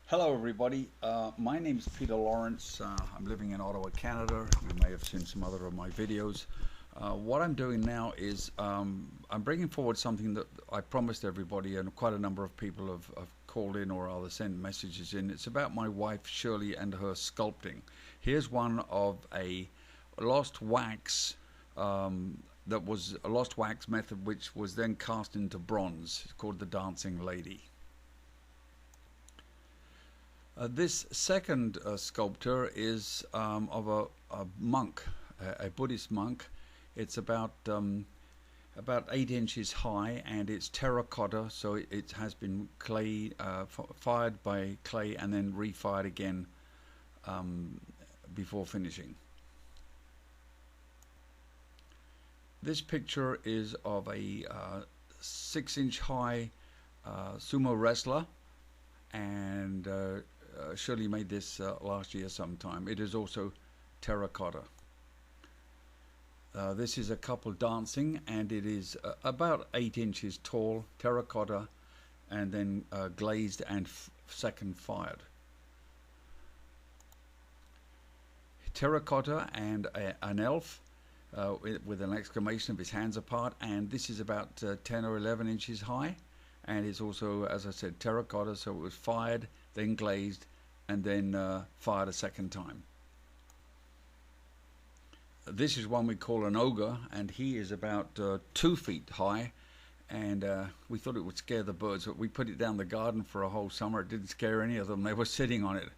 Hello everybody, my name is Peter Lawrence. I'm living in Ottawa, Canada. You may have seen some other of my videos. What I'm doing now is I'm bringing forward something that I promised everybody, and quite a number of people have called in or rather sent messages in. It's about my wife Shirley and her sculpting. Here's one of a lost wax that was a lost wax method which was then cast into bronze. It's called the Dancing Lady. This second sculpture is of a monk, a Buddhist monk. It's about 8 inches high, and it's terracotta, so it has been clay fired by clay and then refired again before finishing. This picture is of a 6-inch high sumo wrestler, and Shirley made this last year sometime. It is also terracotta. This is a couple dancing, and it is about 8 inches tall, terracotta, and then glazed and second fired. Terracotta and an elf with an exclamation of his hands apart, and this is about 10 or 11 inches high, and it's also, as I said, terracotta, so it was fired, then glazed, and then fired a second time. This is one we call an ogre, and he is about 2 feet high, and we thought it would scare the birds, but we put it down the garden for a whole summer. It didn't scare any of them. They were sitting on it.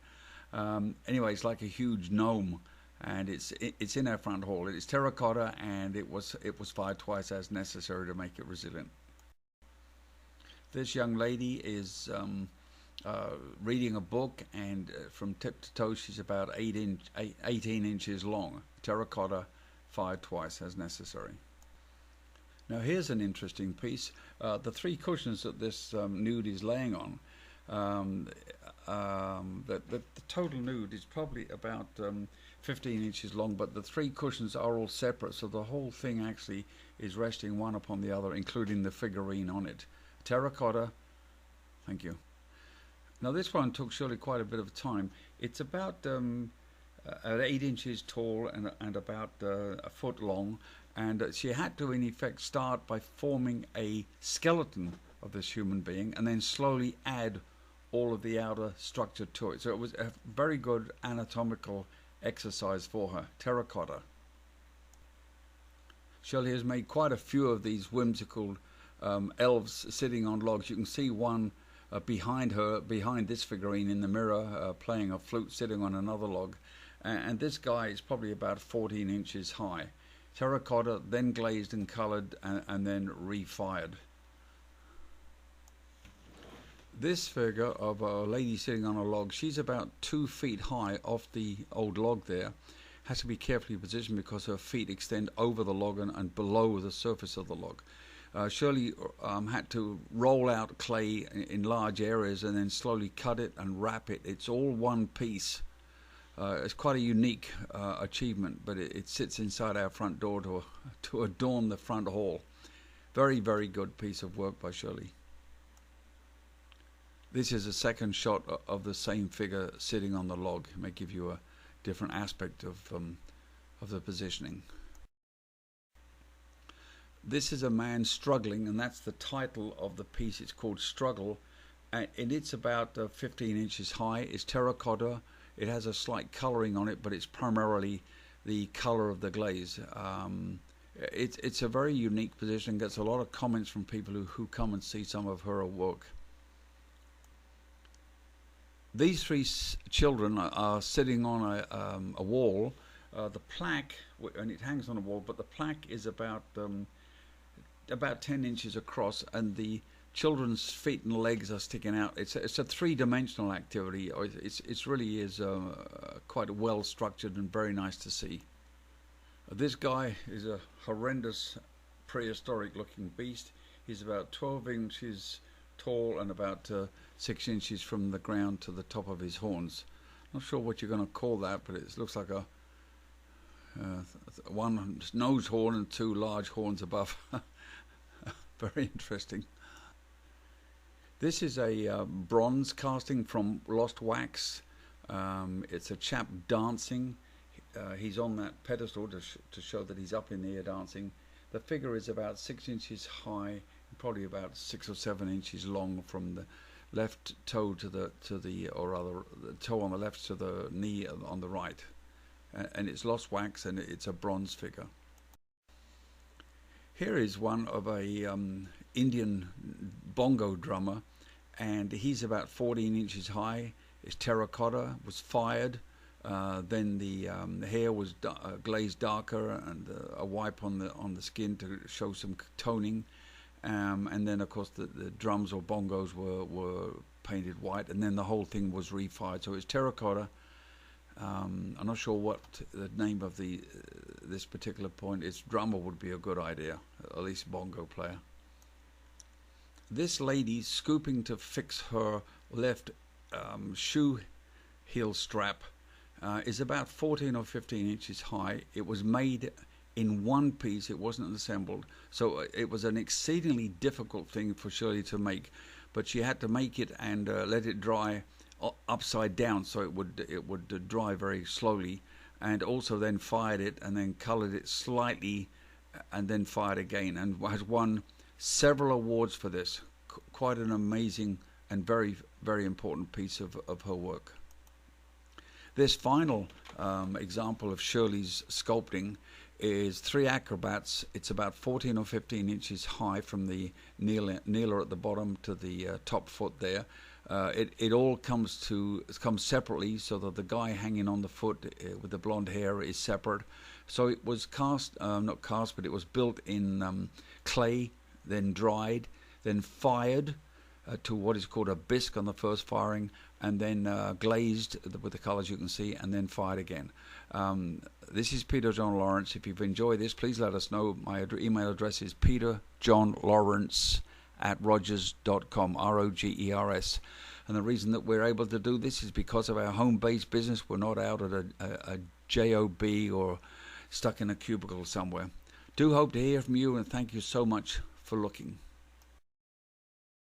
Anyway, it's like a huge gnome, and it's in our front hall. It's terracotta, and it was fired twice as necessary to make it resilient. This young lady is reading a book, and from tip to toe she's about 18 inches long. Terracotta, fired twice as necessary. Now here's an interesting piece. The 3 cushions that this nude is laying on, the total nude is probably about 15 inches long, but the 3 cushions are all separate, so the whole thing actually is resting one upon the other, including the figurine on it. Terracotta, thank you. Now this one took Shirley quite a bit of time. It's about 8 inches tall and about a foot long, and she had to in effect start by forming a skeleton of this human being and then slowly add all of the outer structure to it. So it was a very good anatomical exercise for her. Terracotta. Shirley has made quite a few of these whimsical elves sitting on logs. You can see one behind her, behind this figurine in the mirror, playing a flute, sitting on another log, and this guy is probably about 14 inches high. Terracotta, then glazed and colored, and then refired. This figure of a lady sitting on a log, she's about 2 feet high off the old log there. Has to be carefully positioned because her feet extend over the log and below the surface of the log. Shirley had to roll out clay in large areas and then slowly cut it and wrap it. It's all one piece. It's quite a unique achievement, but it sits inside our front door to adorn the front hall. Very, very good piece of work by Shirley. This is a second shot of the same figure sitting on the log. It may give you a different aspect of the positioning. This is a man struggling, and that's the title of the piece. It's called Struggle, and it's about 15 inches high. It's terracotta. It has a slight coloring on it, but it's primarily the color of the glaze. It's a very unique position. Gets a lot of comments from people who come and see some of her work. These 3 children are sitting on a wall. The plaque, and it hangs on a wall, but the plaque is about 10 inches across, and the children's feet and legs are sticking out. It's a 3-dimensional activity. It really is quite well structured and very nice to see. This guy is a horrendous prehistoric looking beast. He's about 12 inches tall and about 6 inches from the ground to the top of his horns. Not sure what you're going to call that, but it looks like a one nose horn and 2 large horns above. Very interesting. This is a bronze casting from lost wax. It's a chap dancing. He's on that pedestal to show that he's up in the air dancing. The figure is about 6 inches high, probably about 6 or 7 inches long from the left toe to the or rather the toe on the left to the knee on the right. And it's lost wax, and it's a bronze figure. Here is one of a Indian bongo drummer, and he's about 14 inches high. His terracotta was fired. Then the hair was glazed darker, and a wipe on the skin to show some toning. And then, of course, the drums or bongos were painted white, and then the whole thing was refired. So it's terracotta. I'm not sure what the name of this particular point is. Drummer would be a good idea, at least bongo player. This lady scooping to fix her left shoe heel strap is about 14 or 15 inches high. It was made in one piece, it wasn't assembled, so it was an exceedingly difficult thing for Shirley to make, but she had to make it and let it dry upside down, so it would dry very slowly, and also then fired it and then colored it slightly and then fired again, and has won several awards for this. Quite an amazing and very, very important piece of her work. This final example of Shirley's sculpting is 3 acrobats. It's about 14 or 15 inches high from the kneeler at the bottom to the top foot there. It all comes separately, so that the guy hanging on the foot with the blonde hair is separate. So it was not cast, but it was built in clay, then dried, then fired to what is called a bisque on the first firing, and then glazed with the colors you can see, and then fired again. This is Peter John Lawrence. If you've enjoyed this, please let us know. My email address is peterjohnlawrence@rogers.com, ROGERS. And the reason that we're able to do this is because of our home-based business. We're not out at a job or stuck in a cubicle somewhere. Do hope to hear from you, and thank you so much for looking.